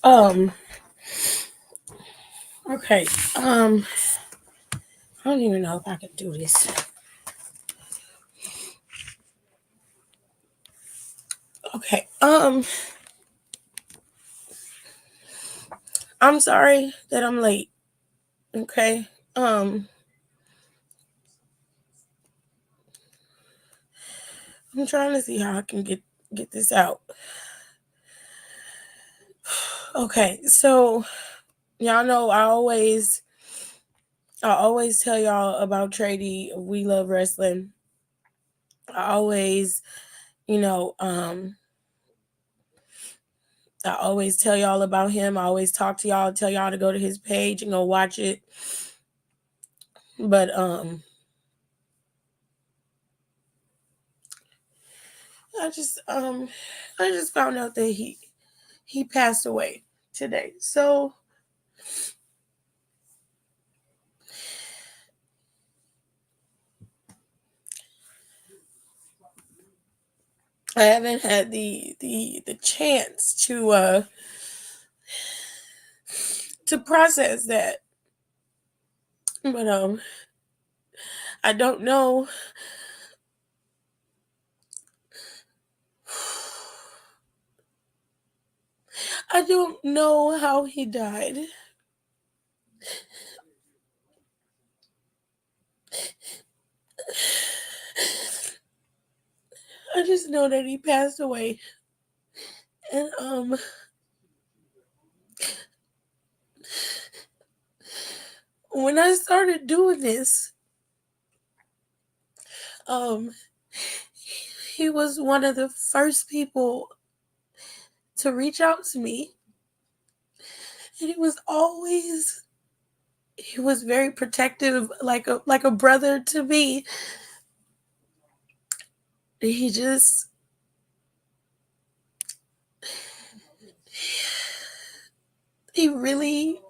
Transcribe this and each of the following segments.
Um, okay. I don't even know if I can do this. Okay. I'm sorry that I'm late. Okay. I'm trying to see how I can get this out. Okay. So y'all know I always tell y'all about Trady. We love wrestling. I always, you know, I always tell y'all about him. I always talk to y'all, tell y'all to go to his page and go watch it. But I just I just found out that he passed away today. So I haven't had the chance to process that. But I don't know. I don't know how he died. I just know that he passed away. And when I started doing this, um he was one of the first people to reach out to me. And he was very protective, like a brother to me. He just he really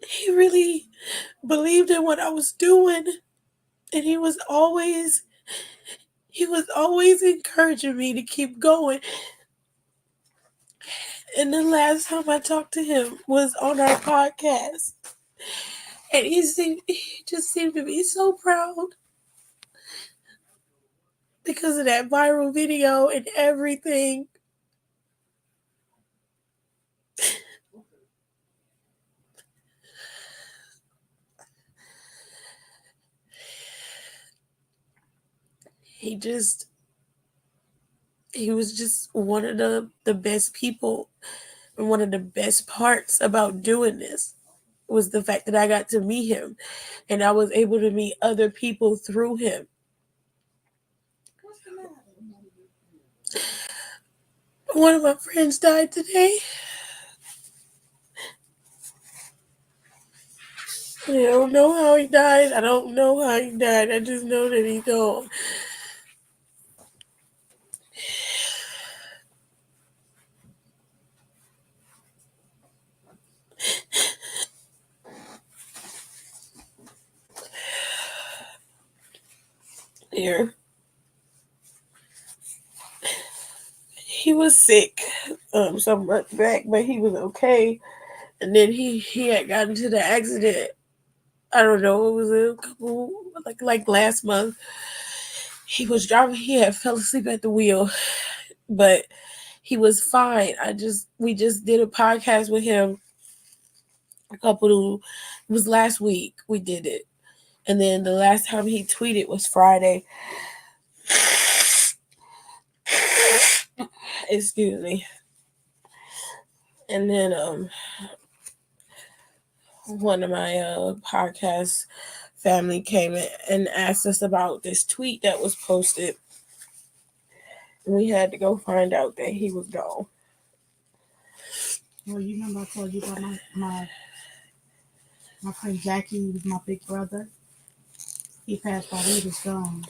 he really believed in what I was doing, and he was always encouraging me to keep going. And the last time I talked to him was on our podcast, and he just seemed to be so proud because of that viral video and everything. He just he was just one of the best people, and one of the best parts about doing this was the fact that I got to meet him, and I was able to meet other people through him. One of my friends died today. I don't know how he died. I don't know how he died. I just know that he's gone. Here. He was sick some months back, but he was okay. And then he had gotten into the accident. I don't know, it was a couple like last month. He was driving, he had fell asleep at the wheel, but he was fine. We just did a podcast with him it was last week we did it. And then the last time he tweeted was Friday. Excuse me. And then one of my podcast family came in and asked us about this tweet that was posted. And we had to go find out that he was gone. Well, you remember I told you about my friend Jackie was my big brother. He passed while he was gone.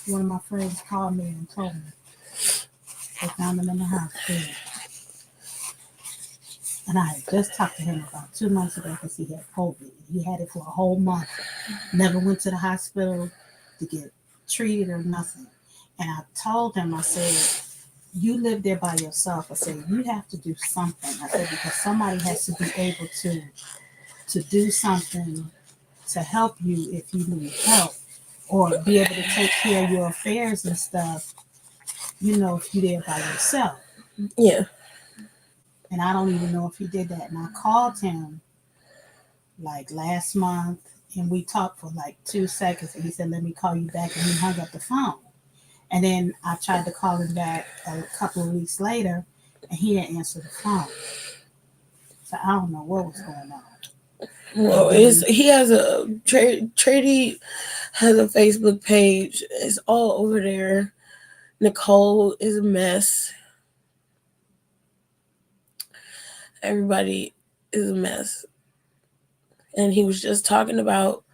One of my friends called me and told me they found him in the hospital. And I had just talked to him about 2 months ago because he had COVID. He had it for a whole month. Never went to the hospital. to get treated or nothing. And I told him, I said, you live there by yourself. I said, you have to do something. I said, because somebody has to be able to do something to help you if you need help or be able to take care of your affairs and stuff, if you're there by yourself. Yeah. And I don't even know if he did that. And I called him like last month and we talked for like 2 seconds and he said, let me call you back. And he hung up the phone. And then I tried to call him back a couple of weeks later and he didn't answer the phone. So I don't know what was going on. Well, he has a Trady has a Facebook page. It's all over there. Nicole is a mess. Everybody is a mess. And he was just talking about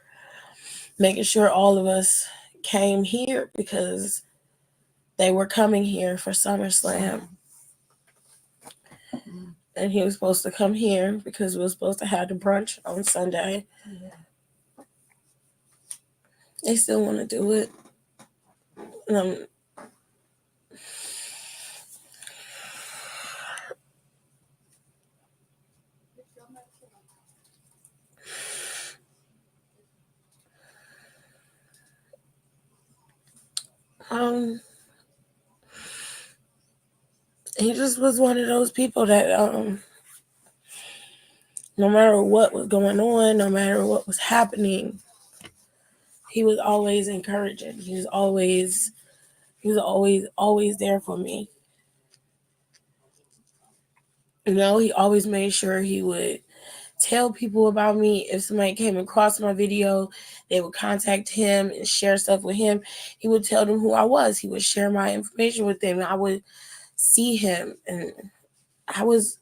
making sure all of us came here because they were coming here for SummerSlam. And he was supposed to come here because we were supposed to have the brunch on Sunday. Yeah. They still want to do it. Um, um, he just was one of those people that no matter what was going on, no matter what was happening, he was always encouraging. He was always there for me. He always made sure he would tell people about me. If somebody came across my video, they would contact him and share stuff with him. He would tell them who I was. He would share my information with them. I would see him, and I was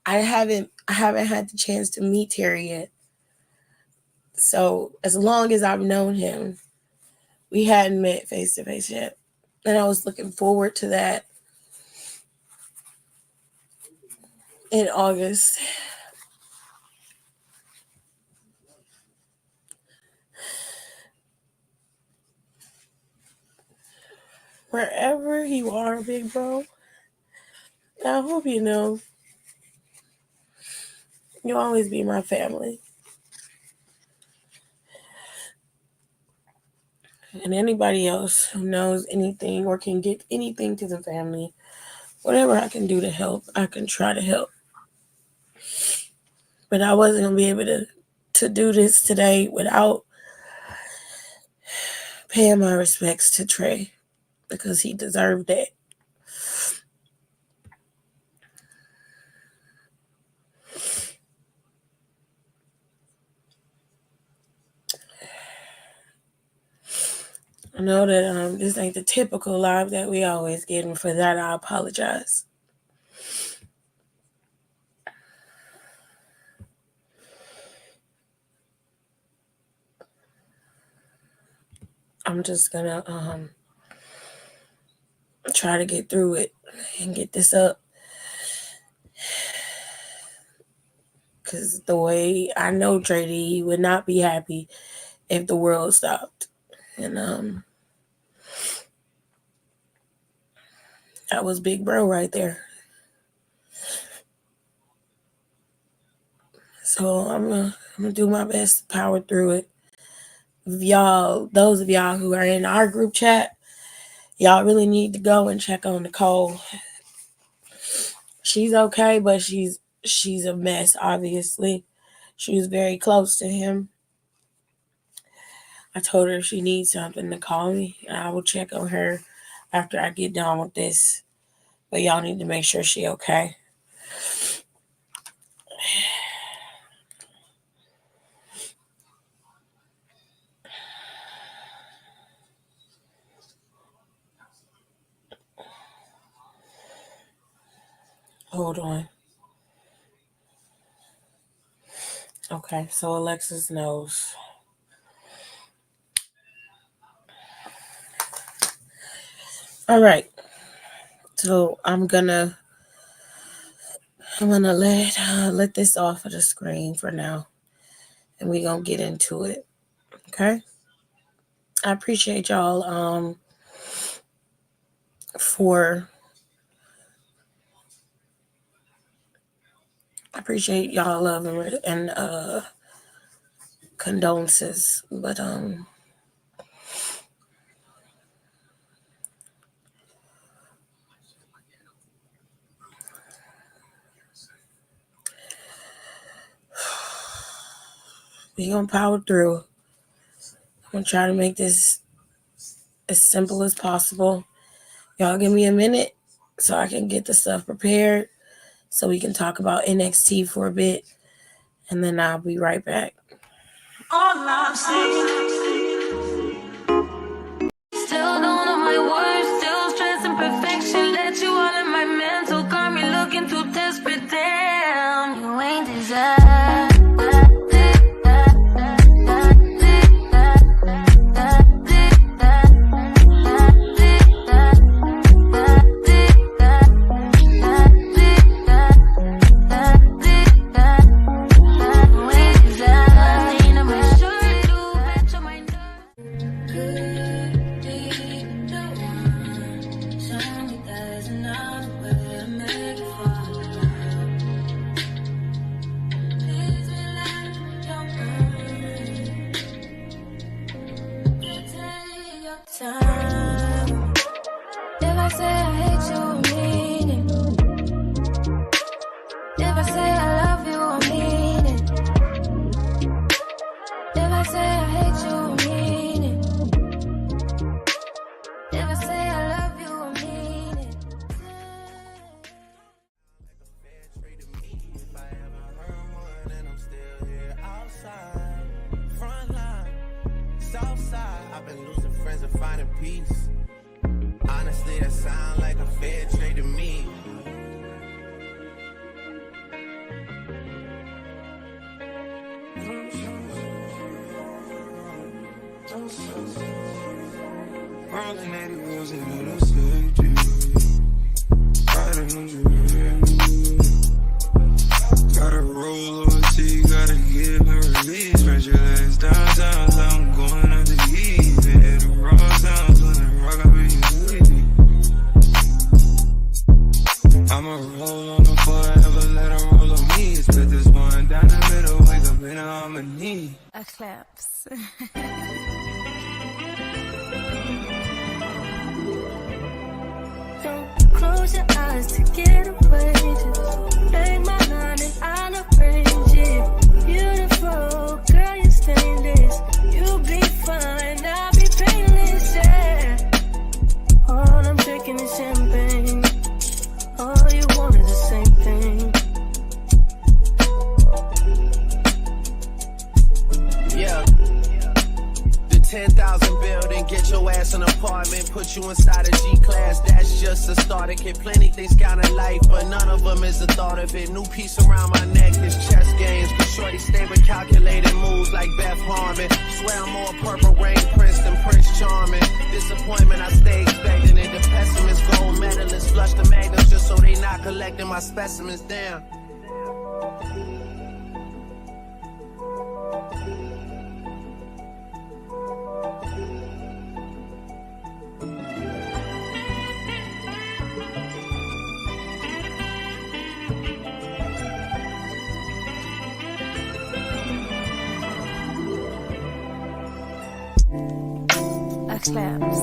I haven't had the chance to meet Terry yet. So as long as I've known him, we hadn't met face to face yet. And I was looking forward to that in August. Wherever you are, big bro, I hope you know you'll always be my family. And anybody else who knows anything or can get anything to the family, whatever I can do to help, I can try to help. But I wasn't gonna be able to do this today without paying my respects to Trey because he deserved that. I know that this ain't the typical live that we always get, and for that I apologize. I'm just gonna try to get through it and get this up. Because the way I know Trady, he would not be happy if the world stopped. And that was big bro right there. So I'm gonna do my best to power through it. Those of y'all who are in our group chat, y'all really need to go and check on Nicole. She's okay, but she's a mess, obviously. She was very close to him. I told her if she needs something to call me, and I will check on her after I get done with this. But y'all need to make sure she okay. Hold on. Okay, so Alexis knows. All right. So I'm gonna let this off of the screen for now, and we're gonna get into it. Okay. I appreciate y'all for I appreciate y'all love and condolences, but we gonna power through. I'm gonna try to make this as simple as possible. Y'all give me a minute so I can get the stuff prepared so we can talk about NXT for a bit, and then I'll be right back. All I'm saying, still don't know my words, still stressing perfection. Let you all in my mental, got me looking too desperate. Damn, you ain't desired. Honestly, that sound like a fair trade to me. Rolling 80 wheels in a safety. Gotta roll over T, gotta give a release. Spread your legs downtown, so I'm going out to eat. Hit the raw sounds when I rock up in your city. I'ma roll on the floor, ever let her roll on me. Split this one down the middle, wake up in a harmony. A claps. Don't close your eyes to get away. Just bang my line and I'll arrange it. Beautiful, girl, you stainless. You'll be fine, I'll be painless, yeah. All I'm drinking is champagne. All you want is the same thing. Yeah. The 10,000 building, get your ass an apartment, put you inside a G-class, that's just a starter kit. Plenty things count in life, but none of them is the thought of it. New piece around my neck is chess games, but shorty stay with calculated moves like Beth Harmon. Swear I'm more Purple Rain Prince than Prince Charming. Disappointment I stay expecting it. The pessimist, gold medalists, flush the magnums just so they not collecting my specimens down. A claps.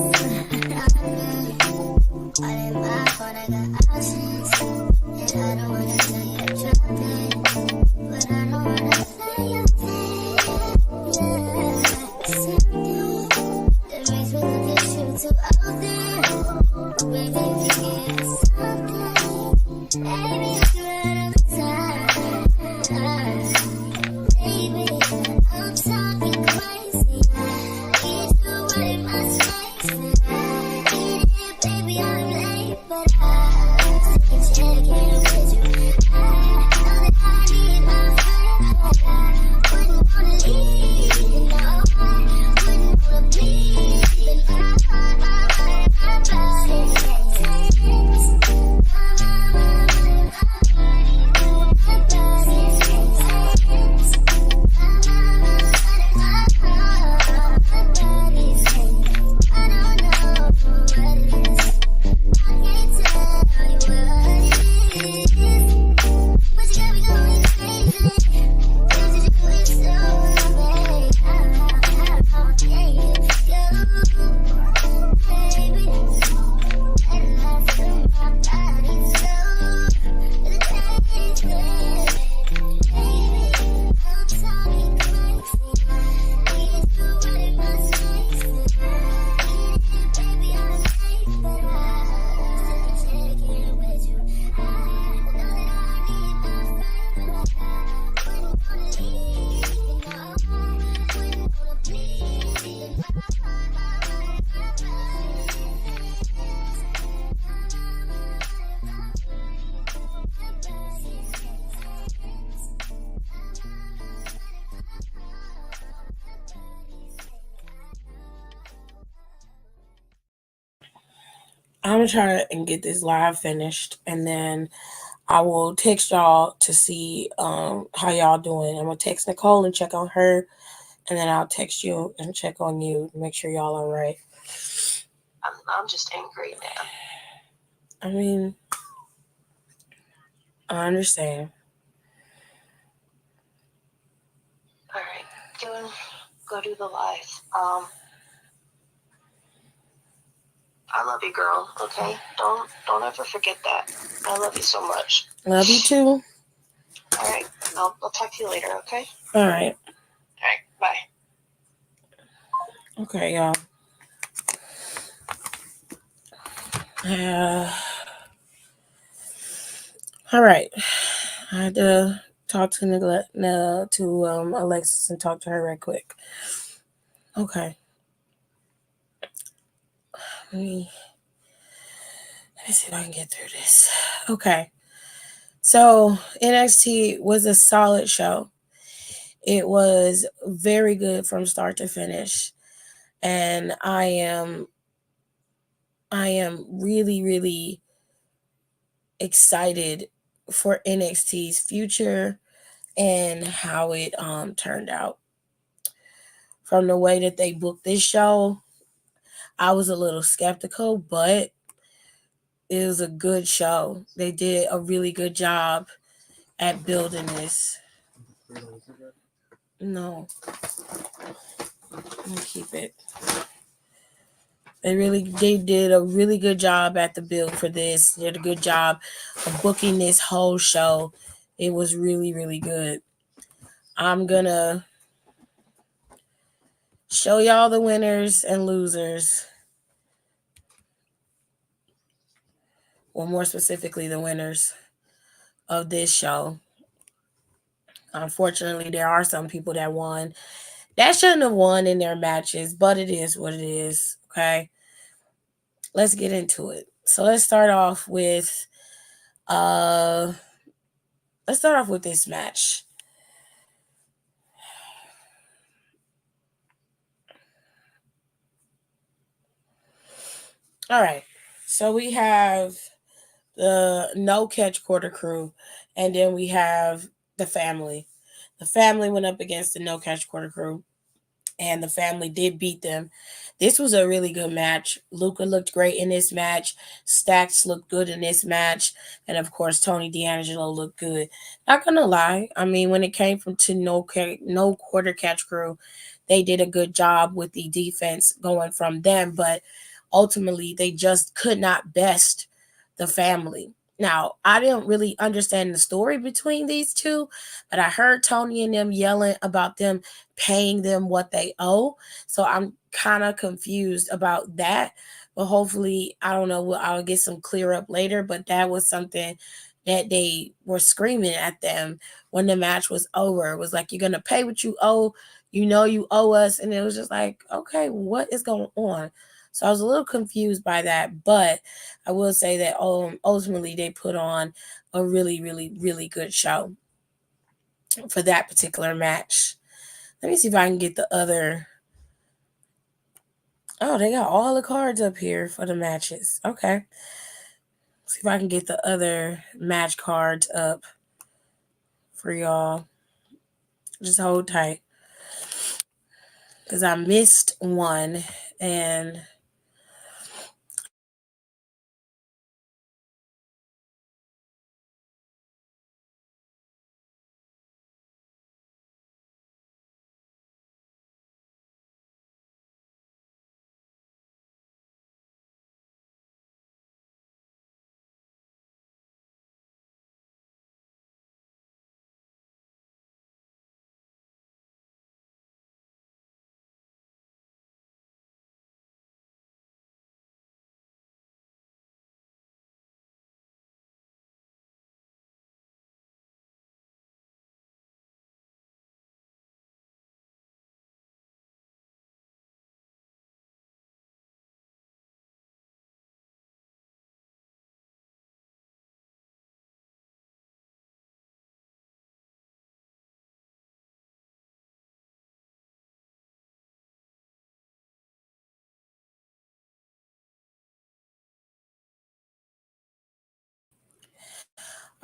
I'm gonna try and get this live finished, and then I will text y'all to see how y'all doing. I'm gonna text Nicole and check on her, and then I'll text you and check on you to make sure y'all are right. I'm just angry, man. I mean, I understand. All right, go do the live. I love you, girl. Okay, don't ever forget that. I love you so much. Love you too. All right, I'll talk to you later. Okay. All right. All right. Bye. Okay, y'all. Uh, all right. I had to talk to Alexis and talk to her right quick. Okay. Let me see if I can get through this. Okay. So NXT was a solid show. It was very good from start to finish. And I am really, really excited for NXT's future and how it turned out. From the way that they booked this show, I was a little skeptical, but it was a good show. They did a really good job at building this. No, I'm gonna keep it. They did a really good job at the build for this. They did a good job of booking this whole show. It was really, really good. I'm gonna show y'all the winners and losers. Well, more specifically, the winners of this show. Unfortunately, there are some people that won that shouldn't have won in their matches, but it is what it is. Okay, let's get into it. So uh let's start off with this match. All right. So we have the no catch quarter crew, and then we have the family. The family went up against the no catch quarter crew, and the family did beat them. This was a really good match. Luca looked great in this match. Stacks looked good in this match. And of course, Tony D'Angelo looked good. Not gonna lie. I mean, when it came from to no quarter catch crew, they did a good job with the defense going from them, but ultimately they just could not best the family. Now, I didn't really understand the story between these two, but I heard Tony and them yelling about them paying them what they owe. So I'm kind of confused about that. But hopefully, I don't know, I'll get some clear up later. But that was something that they were screaming at them when the match was over. It was like, you're going to pay what you owe. You know, you owe us. And it was just like, okay, what is going on? So I was a little confused by that. But I will say that ultimately they put on a really, really, really good show for that particular match. Let me see if I can get the other. Oh, they got all the cards up here for the matches. Okay. See if I can get the other match cards up for y'all. Just hold tight. Because I missed one and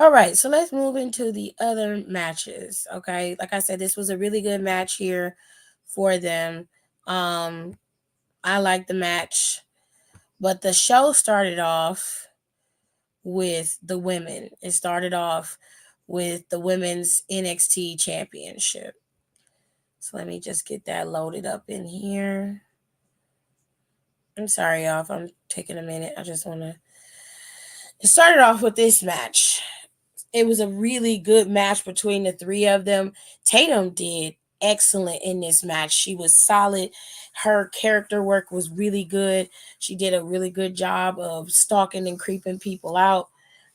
All right, so let's move into the other matches. Okay, like I said, this was a really good match here for them. Um, I like the match, but the show started off with the women. It started off with the women's NXT championship. So let me just get that loaded up in here. I'm sorry, y'all, if I'm taking a minute. I just want to. It started off with this match. It was a really good match between the three of them. Tatum did excellent in this match. She was solid. Her character work was really good. She did a really good job of stalking and creeping people out.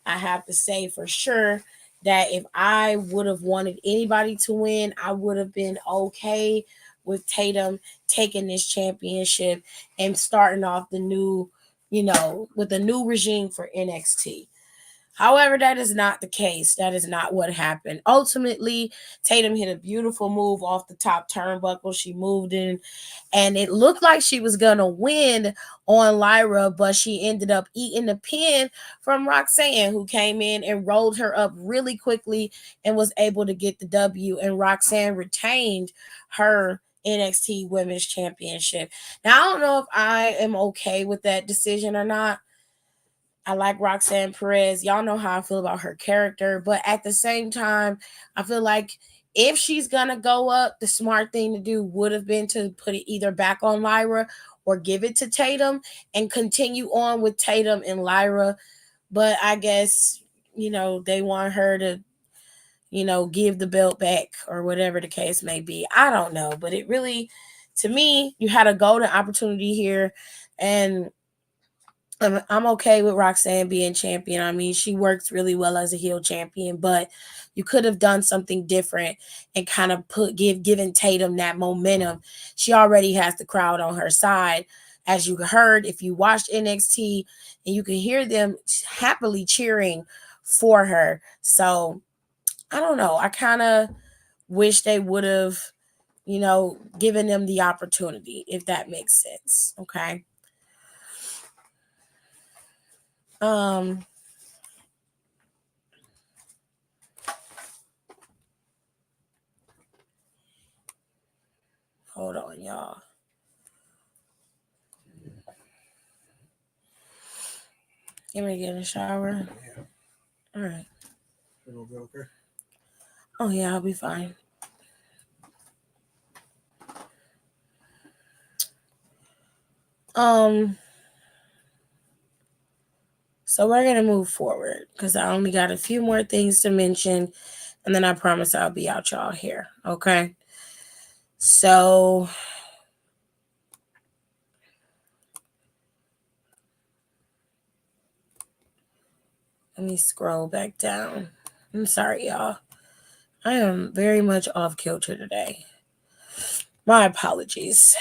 I have to say for sure that if I would have wanted anybody to win, I would have been okay with Tatum taking this championship and starting off the new, with a new regime for NXT. However, that is not the case. That is not what happened. Ultimately, Tatum hit a beautiful move off the top turnbuckle. She moved in, and it looked like she was going to win on Lyra, but she ended up eating the pin from Roxanne, who came in and rolled her up really quickly and was able to get the W. And Roxanne retained her NXT Women's Championship. Now, I don't know if I am okay with that decision or not. I like Roxanne Perez. Y'all know how I feel about her character. But at the same time, I feel like if she's going to go up, the smart thing to do would have been to put it either back on Lyra or give it to Tatum and continue on with Tatum and Lyra. But I guess, they want her to, give the belt back or whatever the case may be. I don't know. But it really, to me, you had a golden opportunity here. And I'm okay with Roxanne being champion. I mean, she works really well as a heel champion, but you could have done something different and kind of given Tatum that momentum. She already has the crowd on her side. As you heard, if you watched NXT, and you can hear them happily cheering for her. So I don't know. I kind of wish they would have, given them the opportunity, if that makes sense. Okay. Um, Hold on, y'all. Let me get in the shower. All right. It'll be okay. Oh yeah, I'll be fine. Um, so we're gonna move forward because I only got a few more things to mention, and then I promise I'll be out y'all here. Okay. So let me scroll back down. I'm sorry, y'all. I am very much off kilter today. My apologies.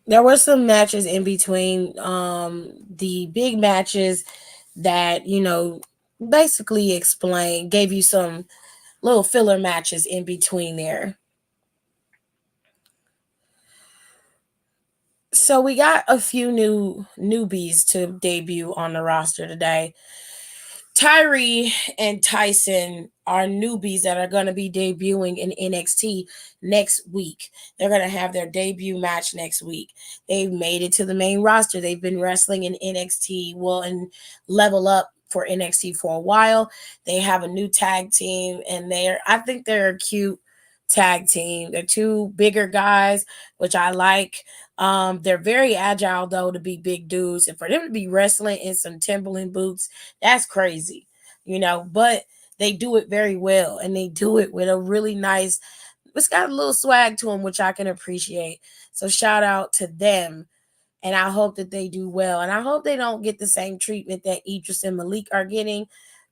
There were some matches in between the big matches that, basically gave you some little filler matches in between there. So we got a few new newbies to debut on the roster today. Tyree and Tyson are newbies that are going to be debuting in NXT next week. They're going to have their debut match next week. They've made it to the main roster. They've been wrestling in NXT, and Level Up for NXT for a while. They have a new tag team, and I think they're a cute tag team. They're two bigger guys, which I like. They're very agile though to be big dudes, and for them to be wrestling in some Timberland boots, that's crazy, But they do it very well, and they do it with a really nice. It's got a little swag to them, which I can appreciate. So shout out to them, and I hope that they do well, and I hope they don't get the same treatment that Idris and Malik are getting,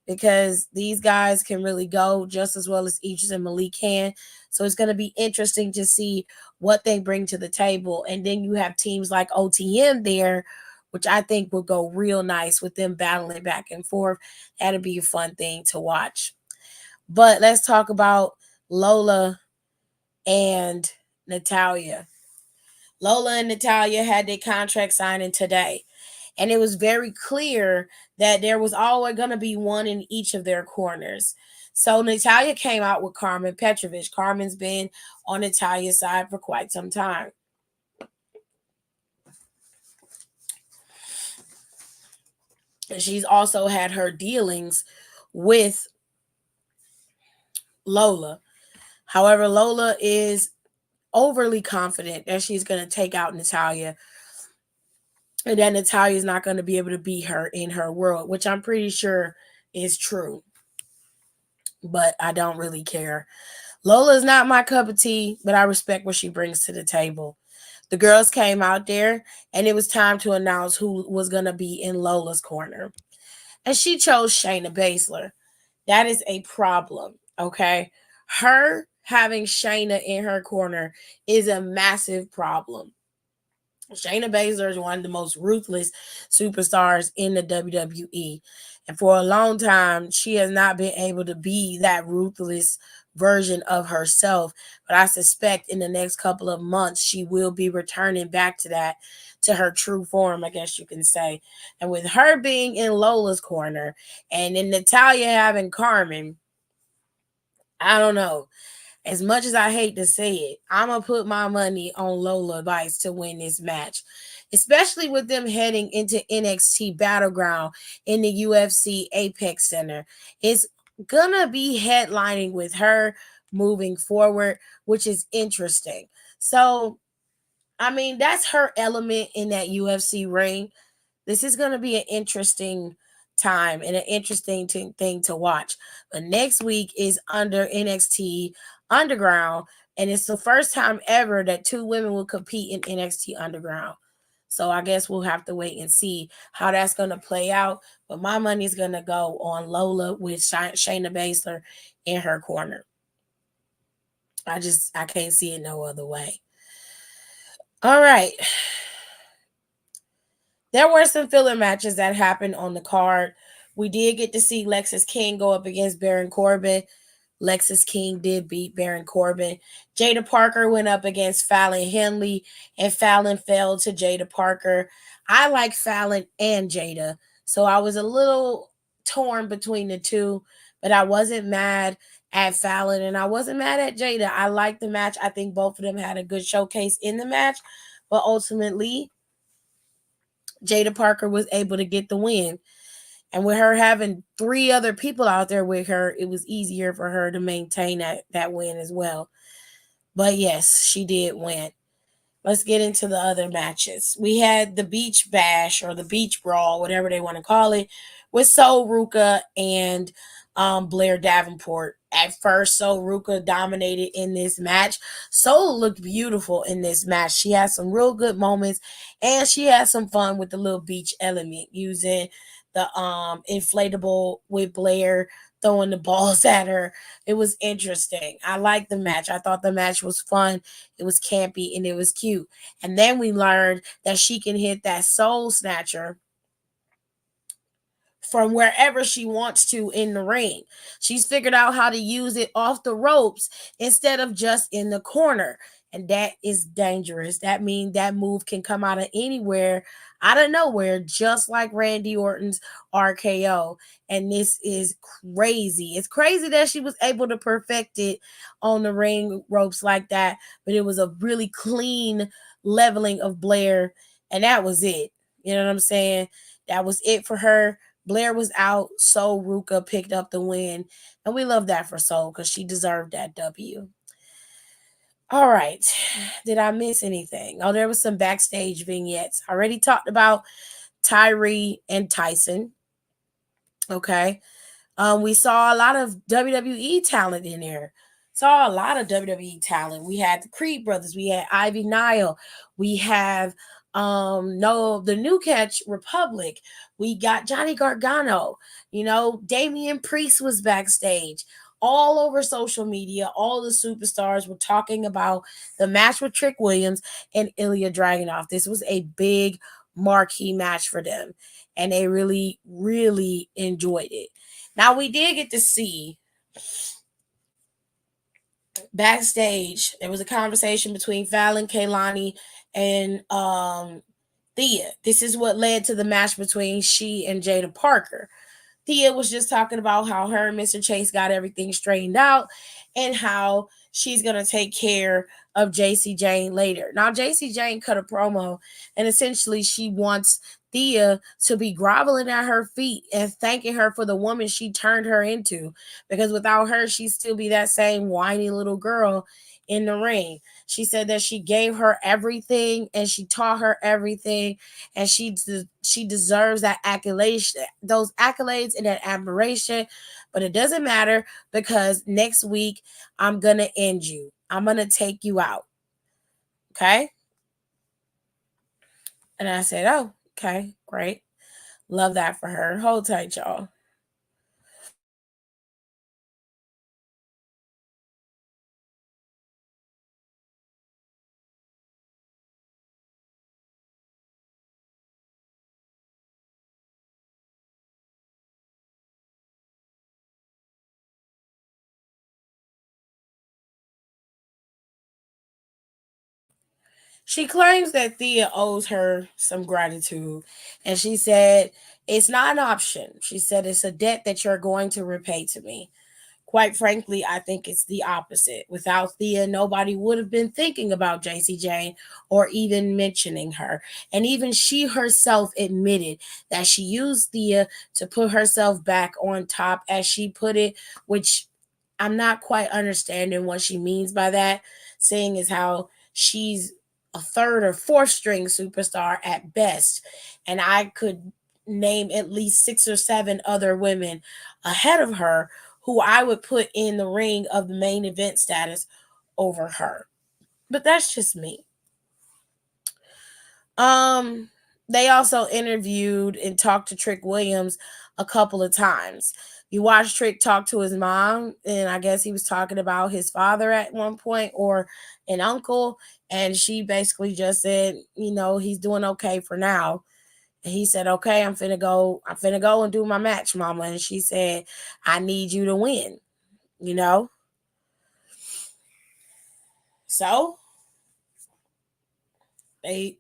because these guys can really go just as well as Idris and Malik can. So it's going to be interesting to see what they bring to the table. And then you have teams like OTM there which I think will go real nice with them battling back and forth. That'll be a fun thing to watch. But let's talk about Lola and Natalia. Lola and Natalia had their contract signing today. And it was very clear that there was always going to be one in each of their corners. So Natalia came out with Carmen Petrovich. Carmen's been on Natalia's side for quite some time. And she's also had her dealings with Lola. However, Lola is overly confident that she's going to take out Natalia and that Natalia is not going to be able to beat her in her world, which I'm pretty sure is true. But I don't really care. Lola is not my cup of tea, but I respect what she brings to the table. The girls came out there, and it was time to announce who was going to be in Lola's corner. And she chose Shayna Baszler. That is a problem, okay? Her having Shayna in her corner is a massive problem. Shayna Baszler is one of the most ruthless superstars in the WWE. And for a long time, she has not been able to be that ruthless version of herself. But I suspect in the next couple of months, she will be returning back to that, to her true form, I guess you can say. And with her being in Lola's corner and then Natalia having Carmen, I don't know. As much as I hate to say it, I'm going to put my money on Lola Vice to win this match, especially with them heading into NXT Battleground in the UFC Apex Center. It's going to be headlining with her moving forward, which is interesting. So, I mean, that's her element in that UFC ring. This is going to be an interesting time and an interesting thing to watch. But next week is under NXT Underground, and it's the first time ever that two women will compete in NXT Underground. So I guess we'll have to wait and see how that's going to play out. But my money is going to go on Lola with Shayna Baszler in her corner. I can't see it no other way. All right. There were some filler matches that happened on the card. We did get to see Lexis King go up against Baron Corbin. Lexis King did beat Baron Corbin. Jada Parker went up against Fallon Henley, and Fallon fell to Jada Parker. I like Fallon and Jada, so I was a little torn between the two, but I wasn't mad at Fallon and I wasn't mad at Jada. I liked the match. I think both of them had a good showcase in the match, but ultimately, Jada Parker was able to get the win. And with her having three other people out there with her, it was easier for her to maintain that win as well. But yes, she did win. Let's get into the other matches. We had the Beach Bash or the Beach Brawl, whatever they want to call it, with Sol Ruka and Blair Davenport. At first, Sol Ruka dominated in this match. Sol looked beautiful in this match. She had some real good moments, and she had some fun with the little beach element, using the inflatable with Blair, throwing the balls at her. It was interesting. I liked the match. I thought the match was fun. It was campy and it was cute. And then we learned that she can hit that soul snatcher from wherever she wants to in the ring. She's figured out how to use it off the ropes instead of just in the corner. And that is dangerous. That means that move can come out of anywhere, out of nowhere, just like Randy Orton's RKO. And this is crazy. It's crazy that she was able to perfect it on the ring ropes like that. But it was a really clean leveling of Blair. And that was it. You know what I'm saying? That was it for her. Blair was out. Sol Ruka picked up the win. And we love that for Sol because she deserved that W. All right. Did I miss anything? Oh, there was some backstage vignettes. I already talked about Tyree and Tyson. Okay. We saw a lot of WWE talent in there. Saw a lot of WWE talent. We had the Creed brothers. We had Ivy Nile. We have the New Catch Republic. We got Johnny Gargano. Damian Priest was backstage. All over social media, all the superstars were talking about the match with Trick Williams and Ilya Dragunov. This was a big marquee match for them. And they really, really enjoyed it. Now, we did get to see backstage, there was a conversation between Fallon, Kaylani, and Thea. This is what led to the match between she and Jada Parker. Thea was just talking about how her and Mr. Chase got everything straightened out and how she's going to take care of JC Jane later. Now, JC Jane cut a promo, and essentially she wants Thea to be groveling at her feet and thanking her for the woman she turned her into, because without her, she'd still be that same whiny little girl in the ring. She said that she gave her everything and she taught her everything, and she deserves that accolade, those accolades and that admiration. But it doesn't matter, because next week I'm gonna end you. I'm gonna take you out. Okay. And I said, oh, okay, great. Love that for her. Hold tight, y'all. She claims that Thea owes her some gratitude, and she said it's not an option. She said it's a debt that you're going to repay to me. Quite frankly, I think it's the opposite. Without Thea, nobody would have been thinking about JC Jane or even mentioning her. And even she herself admitted that she used Thea to put herself back on top, as she put it, which I'm not quite understanding what she means by that, seeing as how she's a third or fourth string superstar at best. And I could name at least 6 or 7 other women ahead of her who I would put in the ring of the main event status over her. But that's just me. Um, they also interviewed and talked to Trick Williams a couple of times. You watched Trick talk to his mom, and I guess he was talking about his father at one point, or an uncle, and she basically just said, he's doing okay for now. And he said, okay, I'm finna go and do my match, mama. And she said, I need you to win, you know? So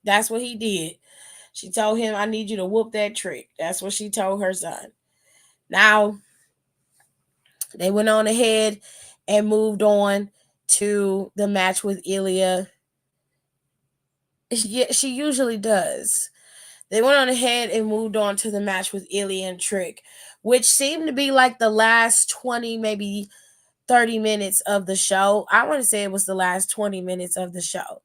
that's what he did. She told him, I need you to whoop that Trick. That's what she told her son. Now, they went on ahead and moved on to the match with Ilya. She usually does. They went on ahead and moved on to the match with Ilya and Trick, which seemed to be like the last 20, maybe 30 minutes of the show. I want to say it was the last 20 minutes of the show.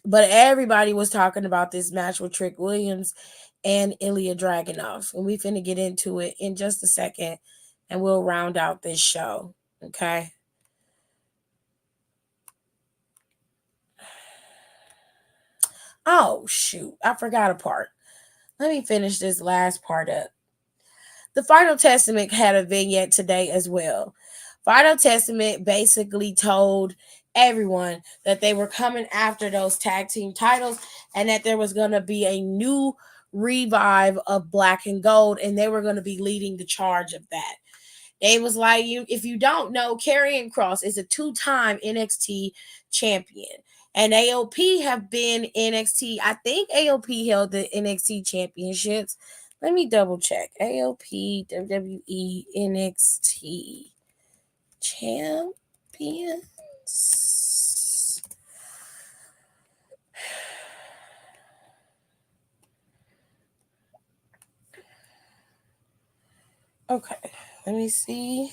But everybody was talking about this match with Trick Williams and Ilya Dragunov. And we finna get into it in just a second, and we'll round out this show. Okay. Oh, shoot. I forgot a part. Let me finish this last part up. The Final Testament had a vignette today as well. Final Testament basically told everyone that they were coming after those tag team titles, and that there was going to be a new revive of Black and Gold, and they were going to be leading the charge of that. They was like, if you don't know, Karrion Kross is a 2-time NXT champion. And AOP have been NXT. I think AOP held the NXT championships. Let me double check. AOP, WWE, NXT champions. Okay, let me see.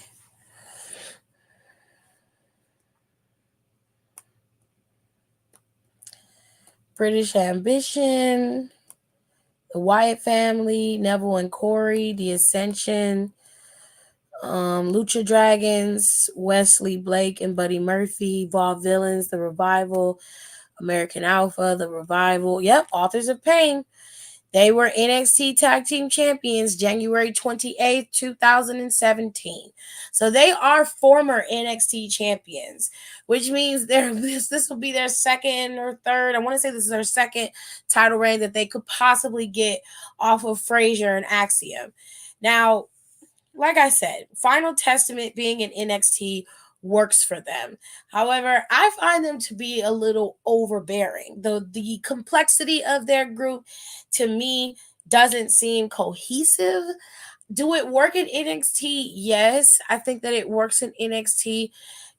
British Ambition, the Wyatt family, Neville and Corey, the Ascension, Lucha Dragons, Wesley Blake and Buddy Murphy, Vault Villains, The Revival, American Alpha, The Revival. Yep, Authors of Pain. They were NXT Tag Team Champions January 28th, 2017. So they are former NXT champions, which means this will be their second or third. I want to say this is their second title reign that they could possibly get off of Frazier and Axiom. Now, like I said, Final Testament being in NXT works for them. However, I find them to be a little overbearing. The complexity of their group to me doesn't seem cohesive. Do it work in NXT? Yes, I think that it works in NXT.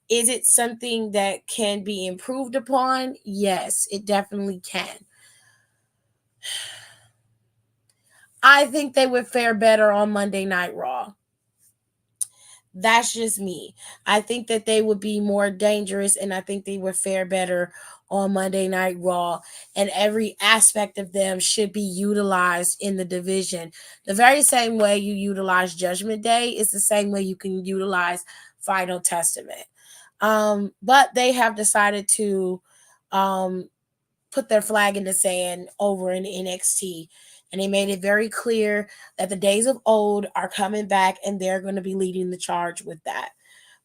Is it something that can be improved upon? Yes, it definitely can. I think they would fare better on Monday Night Raw. That's just me. I think that they would be more dangerous and I think they would fare better on Monday Night Raw. And every aspect of them should be utilized in the division. The very same way you utilize Judgment Day is the same way you can utilize Final Testament. But they have decided to put their flag in the sand over in NXT. And they made it very clear that the days of old are coming back and they're going to be leading the charge with that.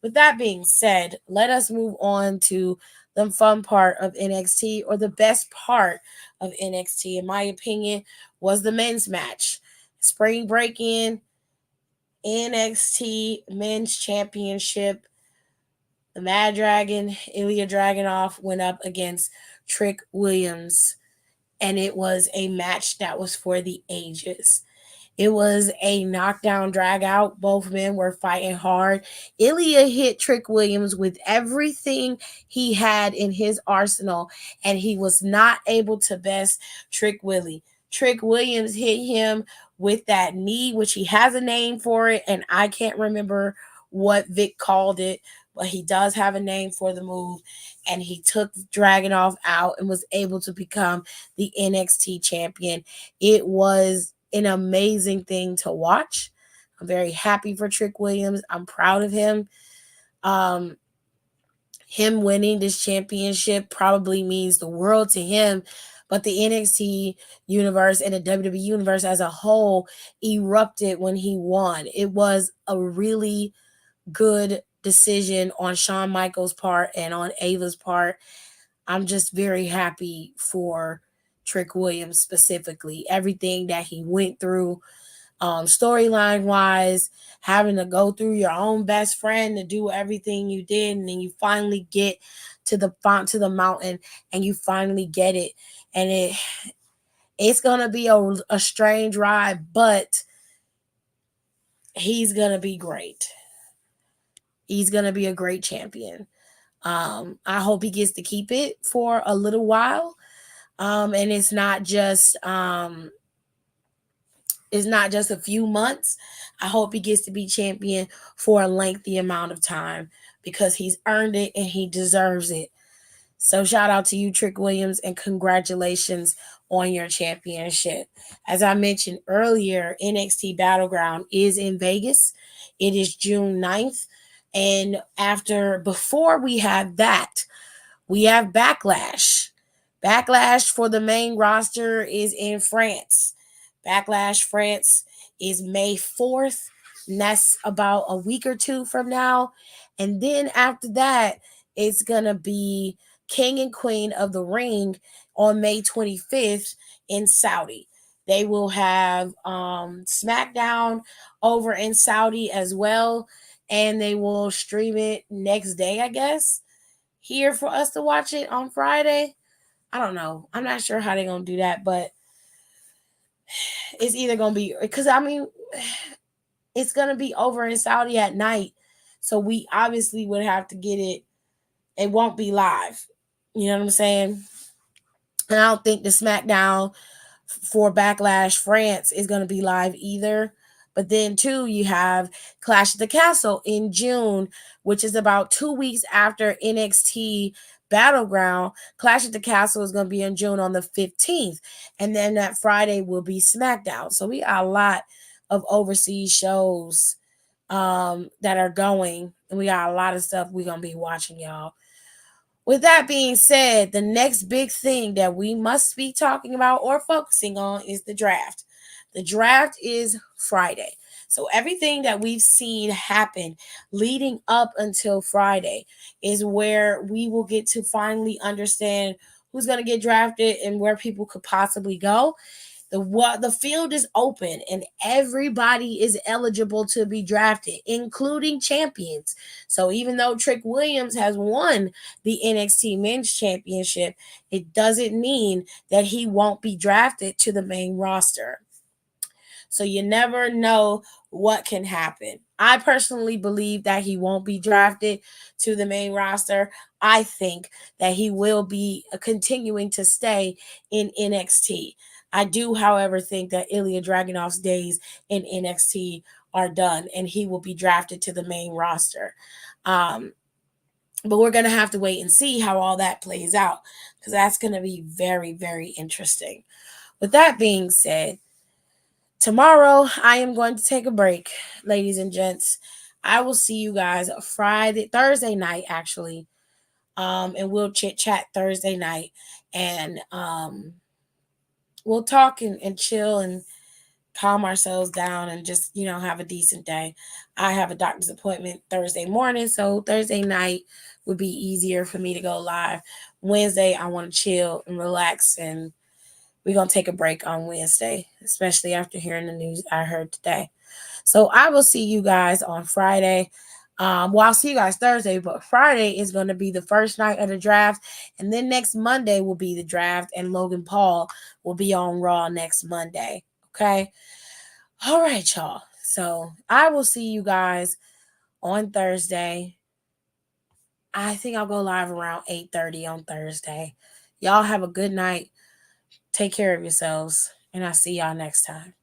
With that being said, let us move on to the fun part of NXT, or the best part of NXT, in my opinion, was the men's match. Spring break in NXT Men's Championship. The Mad Dragon, Ilya Dragunov, went up against Trick Williams, and it was a match that was for the ages. It was a knockdown drag out. Both men were fighting hard. Ilya hit Trick Williams with everything he had in his arsenal, and he was not able to best Trick Willie. Trick Williams hit him with that knee, which he has a name for it, and I can't remember what Vic called it, but he does have a name for the move. And he took Dragunov out and was able to become the NXT champion. It was an amazing thing to watch. I'm very happy for Trick Williams. I'm proud of him. Him winning this championship probably means the world to him, but the NXT universe and the WWE universe as a whole erupted when he won. It was a really good decision on Shawn Michaels' part and on Ava's part. I'm just very happy for Trick Williams specifically. Everything that he went through, storyline wise, having to go through your own best friend to do everything you did, and then you finally get to the mountain, and you finally get it, and it's gonna be a strange ride, but he's gonna be great. He's gonna be a great champion. I hope he gets to keep it for a little while. And it's not just a few months. I hope he gets to be champion for a lengthy amount of time because he's earned it and he deserves it. So shout out to you, Trick Williams, and congratulations on your championship. As I mentioned earlier, NXT Battleground is in Vegas. It is June 9th. And before we have that, we have Backlash. Backlash for the main roster is in France. Backlash France is May 4th. And that's about a week or two from now. And then after that, it's going to be King and Queen of the Ring on May 25th in Saudi. They will have SmackDown over in Saudi as well. And they will stream it next day, I guess, here for us to watch it on Friday. I don't know. I'm not sure how they're going to do that, but it's either going to be, because it's going to be over in Saudi at night. So we obviously would have to get it. It won't be live. You know what I'm saying? And I don't think the SmackDown for Backlash France is going to be live either. But then, too, you have Clash at the Castle in June, which is about 2 weeks after NXT Battleground. Clash at the Castle is going to be in June on the 15th. And then that Friday will be SmackDown. So we got a lot of overseas shows that are going. And we got a lot of stuff we're going to be watching, y'all. With that being said, the next big thing that we must be talking about or focusing on is the draft. The draft is Friday. So everything that we've seen happen leading up until Friday is where we will get to finally understand who's going to get drafted and where people could possibly go. The field is open and everybody is eligible to be drafted, including champions. So even though Trick Williams has won the NXT Men's Championship, it doesn't mean that he won't be drafted to the main roster. So you never know what can happen. I personally believe that he won't be drafted to the main roster. I think that he will be continuing to stay in NXT. I do, however, think that Ilya Dragunov's days in NXT are done and he will be drafted to the main roster. Um, but we're going to have to wait and see how all that plays out because that's going to be very, very interesting. With that being said, tomorrow I am going to take a break, ladies and gents. I will see you guys Thursday night actually. And we'll chit chat Thursday night and we'll talk and chill and calm ourselves down and just, have a decent day. I have a doctor's appointment Thursday morning, so Thursday night would be easier for me to go live. Wednesday, I want to chill and relax, and we're going to take a break on Wednesday, especially after hearing the news I heard today. So I will see you guys on Friday. I'll see you guys Thursday, but Friday is going to be the first night of the draft. And then next Monday will be the draft, and Logan Paul will be on Raw next Monday. Okay. All right, y'all. So I will see you guys on Thursday. I think I'll go live around 8:30 on Thursday. Y'all have a good night. Take care of yourselves, and I'll see y'all next time.